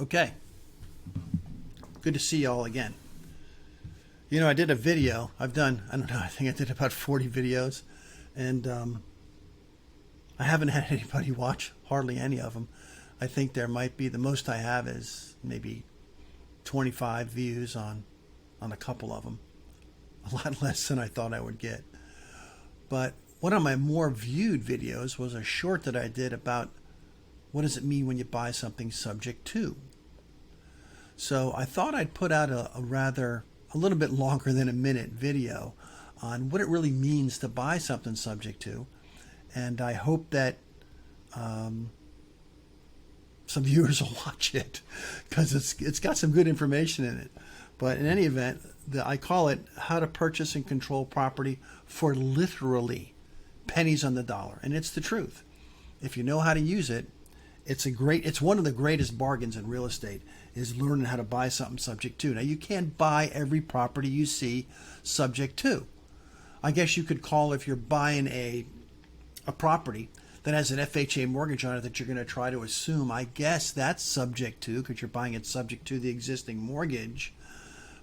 Okay, good to see you all again. You know, I did a video. I don't know, I think I did about 40 videos, and I haven't had anybody watch hardly any of them. I think there might be, the most I have is maybe 25 views on a couple of them. A lot less than I thought I would get. But one of my more viewed videos was a short that I did about what does it mean when you buy something subject to. So I thought I'd put out a little bit longer than a minute video on what it really means to buy something subject to. And I hope that some viewers will watch it because it's got some good information in it. But in any event, I call it How to Purchase and Control Property for Literally Pennies on the Dollar. And it's the truth. If you know how to use it, it's one of the greatest bargains in real estate, is learning how to buy something subject to. Now, you can't buy every property you see subject to. I guess you could call, if you're buying a property that has an FHA mortgage on it that you're going to try to assume, I guess that's subject to, because you're buying it subject to the existing mortgage.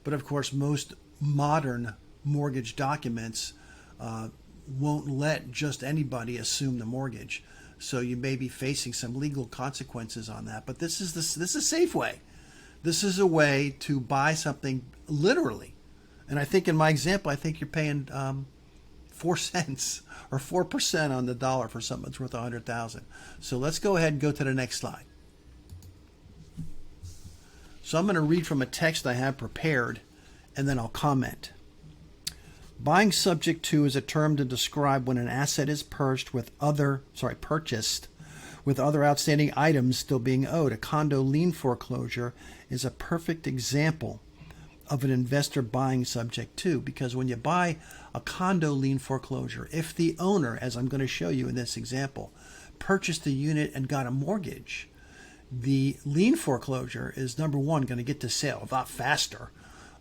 But of course, most modern mortgage documents won't let just anybody assume the mortgage. So you may be facing some legal consequences on that. But this is a safe way. This is a way to buy something literally. And I think in my example, I think you're paying 4 cents or 4% on the dollar for something that's worth $100,000. So let's go ahead and go to the next slide. So I'm going to read from a text I have prepared, and then I'll comment. Buying subject to is a term to describe when an asset is purchased with other outstanding items still being owed. A condo lien foreclosure is a perfect example of an investor buying subject to, because when you buy a condo lien foreclosure, if the owner, as I'm going to show you in this example, purchased the unit and got a mortgage, the lien foreclosure is, number one, going to get to sale a lot faster,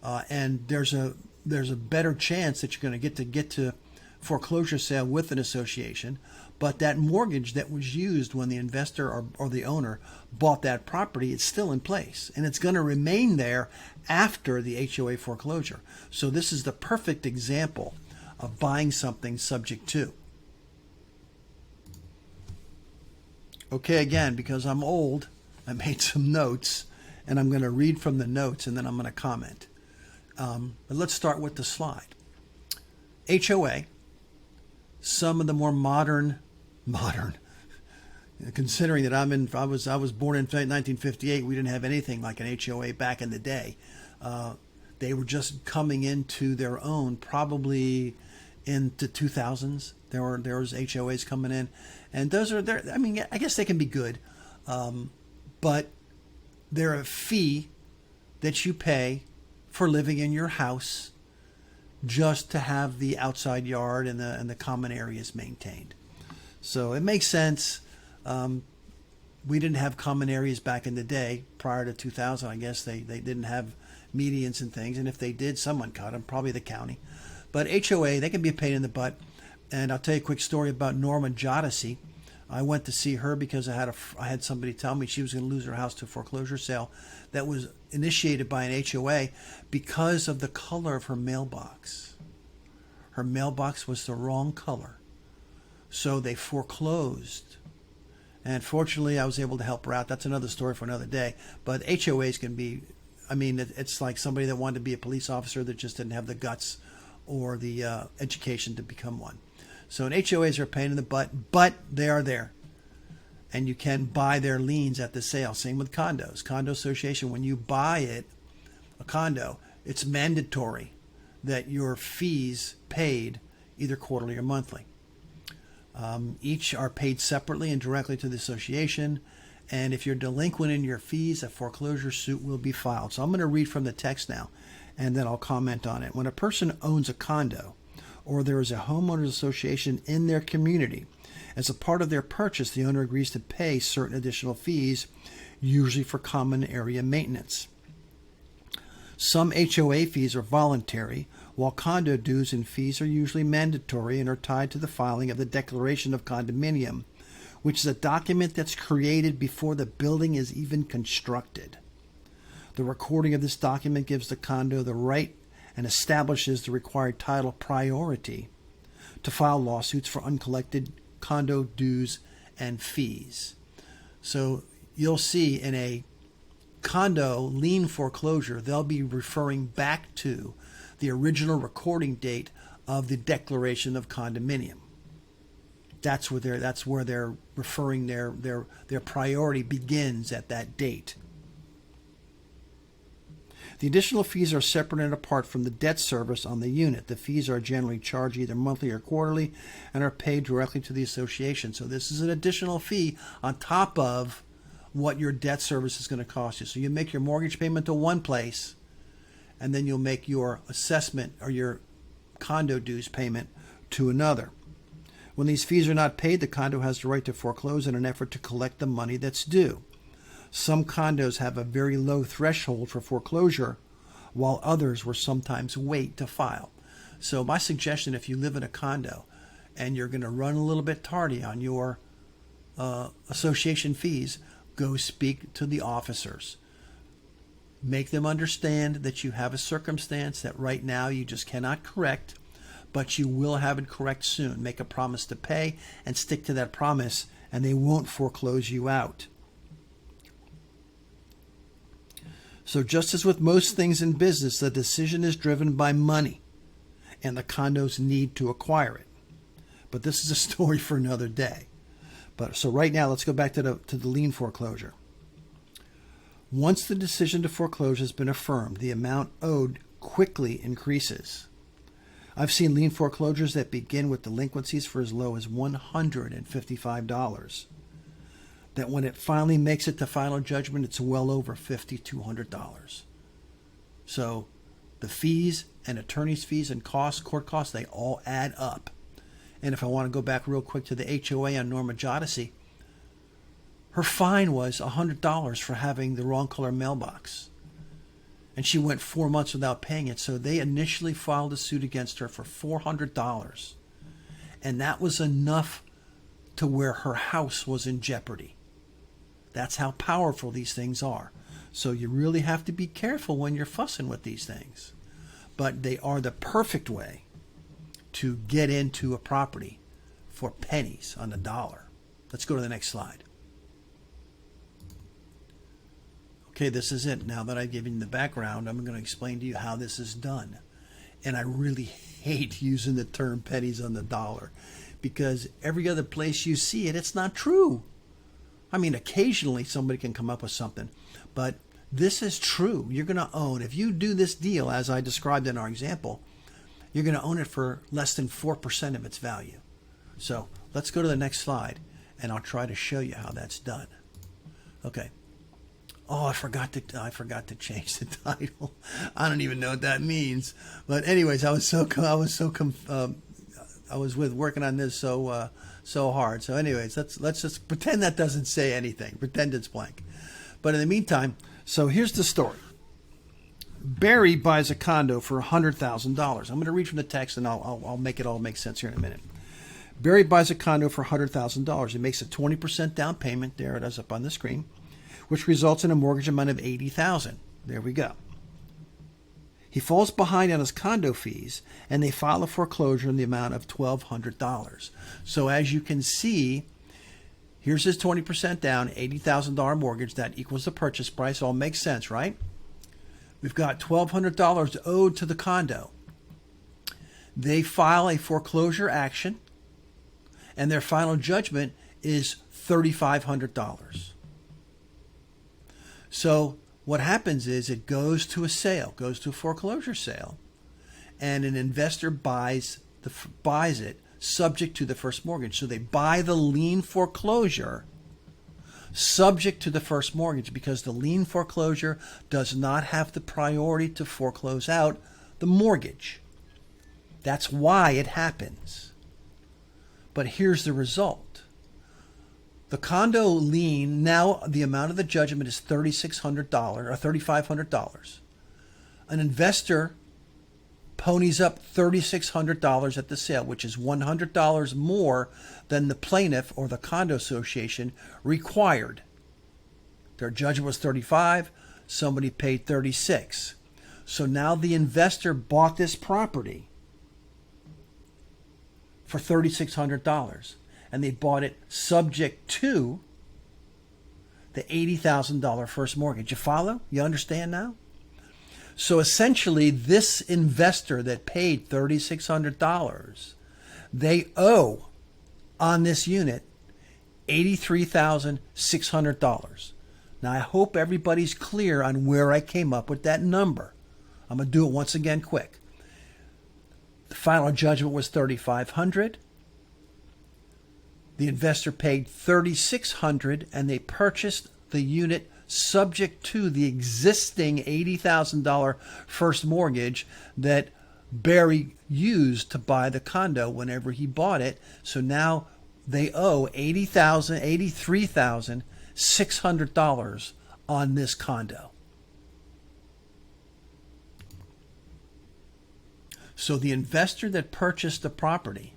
and there's a better chance that you're going to get to foreclosure sale with an association. But that mortgage that was used when the investor or the owner bought that property, it's still in place, and it's going to remain there after the HOA foreclosure. So this is the perfect example of buying something subject to. Okay, again, because I'm old, I made some notes, and I'm going to read from the notes, and then I'm going to comment. But let's start with the slide. HOA, some of the more modern, considering that I was born in 1958, we didn't have anything like an HOA back in the day. They were just coming into their own, probably into 2000s. There was HOAs coming in, and those are there. I mean, I guess they can be good, but they're a fee that you pay for living in your house, just to have the outside yard and the common areas maintained. So it makes sense. We didn't have common areas back in the day prior to 2000. I guess they didn't have medians and things, and if they did, someone cut them, probably the county. But HOA, they can be a pain in the butt. And I'll tell you a quick story about Norma Jodeci. I went to see her because I had somebody tell me she was going to lose her house to a foreclosure sale that was initiated by an HOA because of the color of her mailbox. Her mailbox was the wrong color, so they foreclosed. And fortunately, I was able to help her out. That's another story for another day. But HOAs can be, I mean, it's like somebody that wanted to be a police officer that just didn't have the guts or the education to become one. So HOAs are a pain in the butt, but they are there. And you can buy their liens at the sale. Same with condos. Condo association, when you buy a condo, it's mandatory that your fees paid either quarterly or monthly. Each are paid separately and directly to the association. And if you're delinquent in your fees, a foreclosure suit will be filed. So I'm going to read from the text now, and then I'll comment on it. When a person owns a condo, or there is a homeowners association in their community, as a part of their purchase, the owner agrees to pay certain additional fees, usually for common area maintenance. Some HOA fees are voluntary, while condo dues and fees are usually mandatory and are tied to the filing of the Declaration of Condominium, which is a document that's created before the building is even constructed. The recording of this document gives the condo the right and establishes the required title priority to file lawsuits for uncollected condo dues and fees. So you'll see in a condo lien foreclosure, they'll be referring back to the original recording date of the declaration of condominium. That's where they're referring their priority begins at that date. The additional fees are separate and apart from the debt service on the unit. The fees are generally charged either monthly or quarterly and are paid directly to the association. So this is an additional fee on top of what your debt service is going to cost you. So you make your mortgage payment to one place, and then you'll make your assessment or your condo dues payment to another. When these fees are not paid, the condo has the right to foreclose in an effort to collect the money that's due. Some condos have a very low threshold for foreclosure, while others will sometimes wait to file. So my suggestion, if you live in a condo and you're going to run a little bit tardy on your association fees, go speak to the officers. Make them understand that you have a circumstance that right now you just cannot correct, but you will have it correct soon. Make a promise to pay and stick to that promise, and they won't foreclose you out. So just as with most things in business, the decision is driven by money and the condo's need to acquire it. But this is a story for another day. So right now, let's go back to the lien foreclosure. Once the decision to foreclose has been affirmed, the amount owed quickly increases. I've seen lien foreclosures that begin with delinquencies for as low as $155. That when it finally makes it to final judgment, it's well over $5,200. So the fees and attorney's fees and costs, court costs, they all add up. And if I want to go back real quick to the HOA on Norma Jodeci, her fine was $100 for having the wrong color mailbox. And she went 4 months without paying it. So they initially filed a suit against her for $400. And that was enough to where her house was in jeopardy. That's how powerful these things are. So you really have to be careful when you're fussing with these things. But they are the perfect way to get into a property for pennies on the dollar. Let's go to the next slide. Okay, this is it. Now that I've given you the background, I'm going to explain to you how this is done. And I really hate using the term pennies on the dollar because every other place you see it, it's not true. I mean, occasionally somebody can come up with something, but this is true. You're going to own, if you do this deal as I described in our example, you're going to own it for less than 4% of its value. So let's go to the next slide, and I'll try to show you how that's done. Okay. Oh, I forgot to change the title. I don't even know what that means. But anyways, I was working on this so hard. So anyways, let's just pretend that doesn't say anything. Pretend it's blank. But in the meantime, so here's the story. Barry buys a condo for $100,000. I'm going to read from the text, and I'll make it all make sense here in a minute. Barry buys a condo for $100,000. He makes a 20% down payment. There it is up on the screen, which results in a mortgage amount of $80,000. There we go. He falls behind on his condo fees, and they file a foreclosure in the amount of $1,200. So as you can see, here's his 20% down, $80,000 mortgage. That equals the purchase price. All makes sense, right? We've got $1,200 owed to the condo. They file a foreclosure action, and their final judgment is $3,500. So what happens is it goes to a sale, goes to a foreclosure sale, and an investor buys it subject to the first mortgage. So they buy the lien foreclosure subject to the first mortgage because the lien foreclosure does not have the priority to foreclose out the mortgage. That's why it happens. But here's the result. The condo lien, now the amount of the judgment is $3,600 or $3,500. An investor ponies up $3,600 at the sale, which is $100 more than the plaintiff or the condo association required. Their judgment was $35,000, somebody paid 36. So now the investor bought this property for $3,600, and they bought it subject to the $80,000 first mortgage. You follow? You understand now? So essentially, this investor that paid $3,600, they owe on this unit $83,600. Now, I hope everybody's clear on where I came up with that number. I'm going to do it once again quick. The final judgment was $3,500. The investor paid $3,600, and they purchased the unit subject to the existing $80,000 first mortgage that Barry used to buy the condo whenever he bought it. So now they owe $83,600 on this condo. So the investor that purchased the property,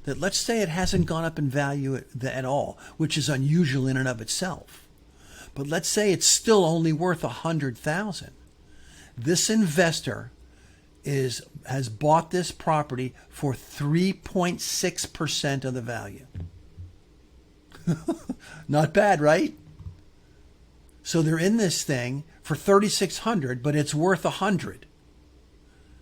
that let's say it hasn't gone up in value at all, which is unusual in and of itself, but let's say it's still only worth $100,000. This investor has bought this property for 3.6% of the value. Not bad, right? So they're in this thing for $3,600, but it's worth $100.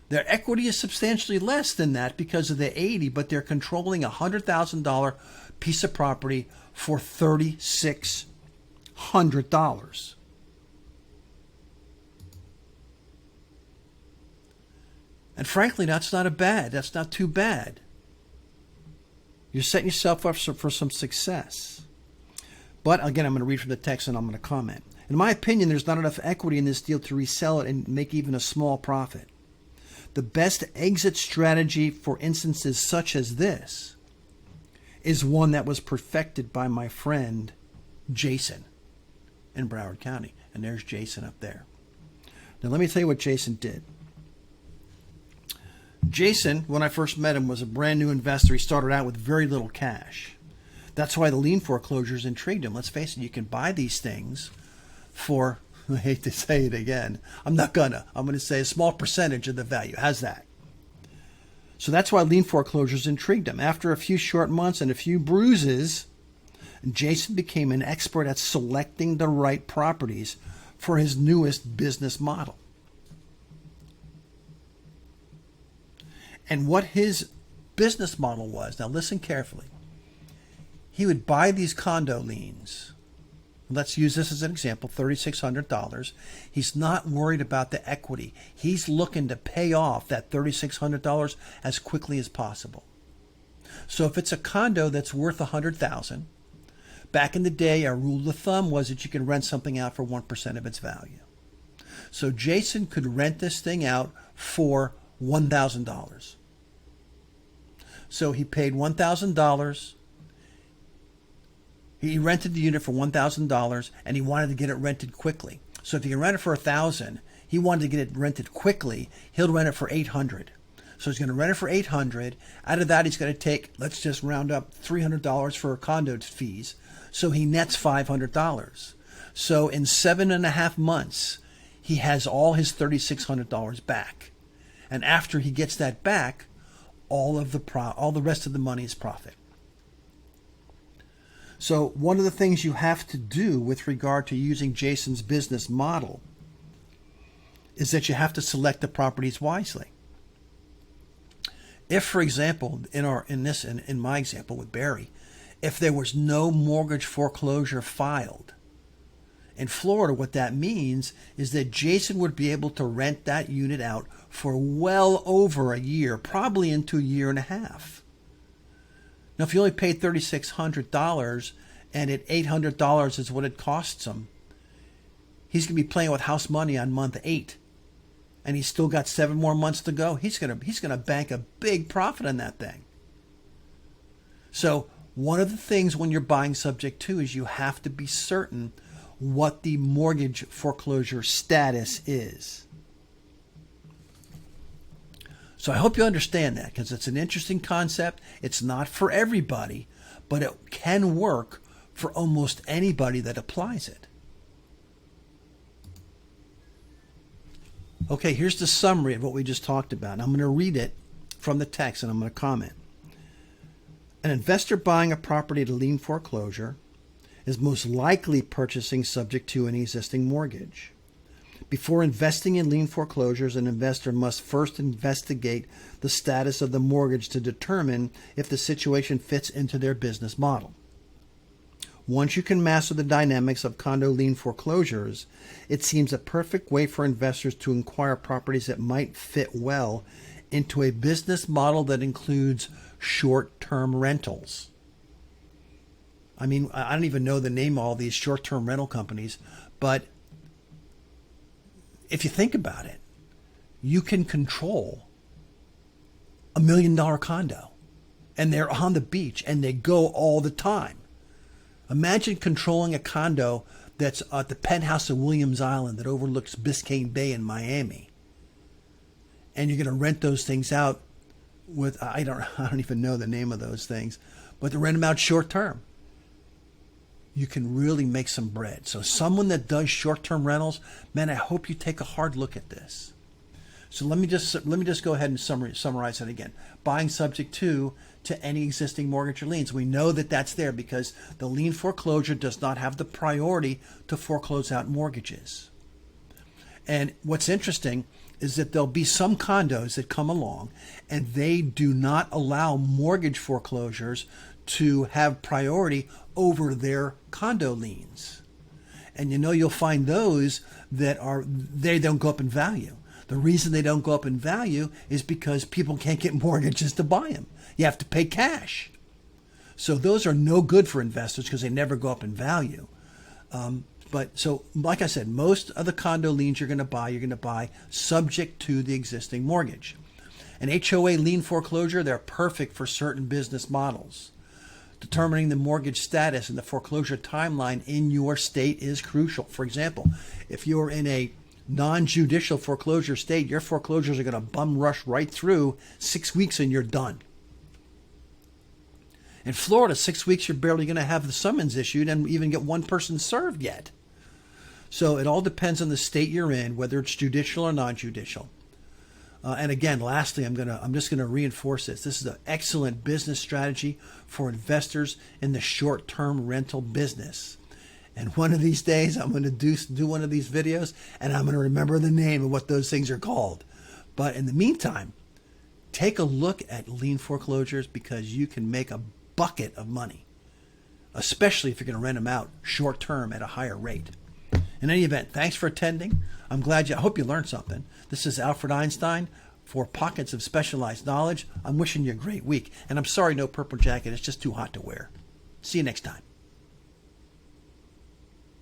Their equity is substantially less than that because of the $80,000, but they're controlling a $100,000 piece of property for $3,600. And frankly, that's not too bad. You're setting yourself up for some success. But again, I'm going to read from the text and I'm going to comment. In my opinion, there's not enough equity in this deal to resell it and make even a small profit. The best exit strategy for instances such as this is one that was perfected by my friend Jason in Broward County. And there's Jason up there. Now let me tell you what Jason did. Jason, when I first met him, was a brand new investor. He started out with very little cash. That's why the lien foreclosures intrigued him. Let's face it, you can buy these things for, I hate to say it again, I'm going to say a small percentage of the value. How's that? So that's why lien foreclosures intrigued him. After a few short months and a few bruises, Jason became an expert at selecting the right properties for his newest business model. And what his business model was, now listen carefully. He would buy these condo liens. Let's use this as an example, $3,600. He's not worried about the equity. He's looking to pay off that $3,600 as quickly as possible. So if it's a condo that's worth $100,000, back in the day, our rule of thumb was that you can rent something out for 1% of its value. So Jason could rent this thing out for $1,000. So he paid $1,000. He rented the unit for $1,000 and he wanted to get it rented quickly. So if you can rent it for $1,000, he wanted to get it rented quickly. He'll rent it for $800. So he's going to rent it for $800. Out of that, he's going to take, let's just round up $300 for condo fees. So he nets $500. So in 7.5 months, he has all his $3,600 back. And after he gets that back, all the rest of the money is profit. So one of the things you have to do with regard to using Jason's business model is that you have to select the properties wisely. If, for example, in my example with Barry, if there was no mortgage foreclosure filed in Florida, what that means is that Jason would be able to rent that unit out for well over a year, probably into a year and a half. Now, if you only paid $3,600 and at $800 is what it costs him, he's going to be playing with house money on month 8. And he's still got 7 more months to go. He's going to bank a big profit on that thing. So one of the things when you're buying subject to is you have to be certain what the mortgage foreclosure status is. So I hope you understand that, because it's an interesting concept. It's not for everybody, but it can work for almost anybody that applies it. Okay, here's the summary of what we just talked about. And I'm going to read it from the text and I'm going to comment. An investor buying a property at a lien foreclosure is most likely purchasing subject to an existing mortgage. Before investing in lien foreclosures, an investor must first investigate the status of the mortgage to determine if the situation fits into their business model. Once you can master the dynamics of condo lien foreclosures, it seems a perfect way for investors to acquire properties that might fit well into a business model that includes short-term rentals. I mean, I don't even know the name of all these short-term rental companies, but if you think about it, you can control $1 million condo and they're on the beach and they go all the time. Imagine controlling a condo that's at the penthouse of Williams Island that overlooks Biscayne Bay in Miami. And you're going to rent those things out with, I don't even know the name of those things, but to rent them out short term. You can really make some bread. So someone that does short-term rentals, man, I hope you take a hard look at this. So let me just go ahead and summarize it again. Buying subject to any existing mortgage or liens. We know that that's there because the lien foreclosure does not have the priority to foreclose out mortgages. And what's interesting is that there'll be some condos that come along and they do not allow mortgage foreclosures to have priority over their condo liens. And you'll find those that they don't go up in value. The reason they don't go up in value is because people can't get mortgages to buy them. You have to pay cash. So those are no good for investors because they never go up in value. But so, like I said, most of the condo liens you're going to buy subject to the existing mortgage. An HOA lien foreclosure, they're perfect for certain business models. Determining the mortgage status and the foreclosure timeline in your state is crucial. For example, if you're in a non-judicial foreclosure state, your foreclosures are going to bum rush right through 6 weeks and you're done. In Florida, 6 weeks, you're barely going to have the summons issued and even get one person served yet. So it all depends on the state you're in, whether it's judicial or non-judicial. And again, lastly, I'm just going to reinforce this. This is an excellent business strategy for investors in the short-term rental business. And one of these days, I'm going to do one of these videos, and I'm going to remember the name of what those things are called. But in the meantime, take a look at lien foreclosures because you can make a bucket of money, especially if you're going to rent them out short-term at a higher rate. In any event, thanks for attending. I hope you learned something. This is Alfred Einstein for Pockets of Specialized Knowledge. I'm wishing you a great week. And I'm sorry, no purple jacket. It's just too hot to wear. See you next time.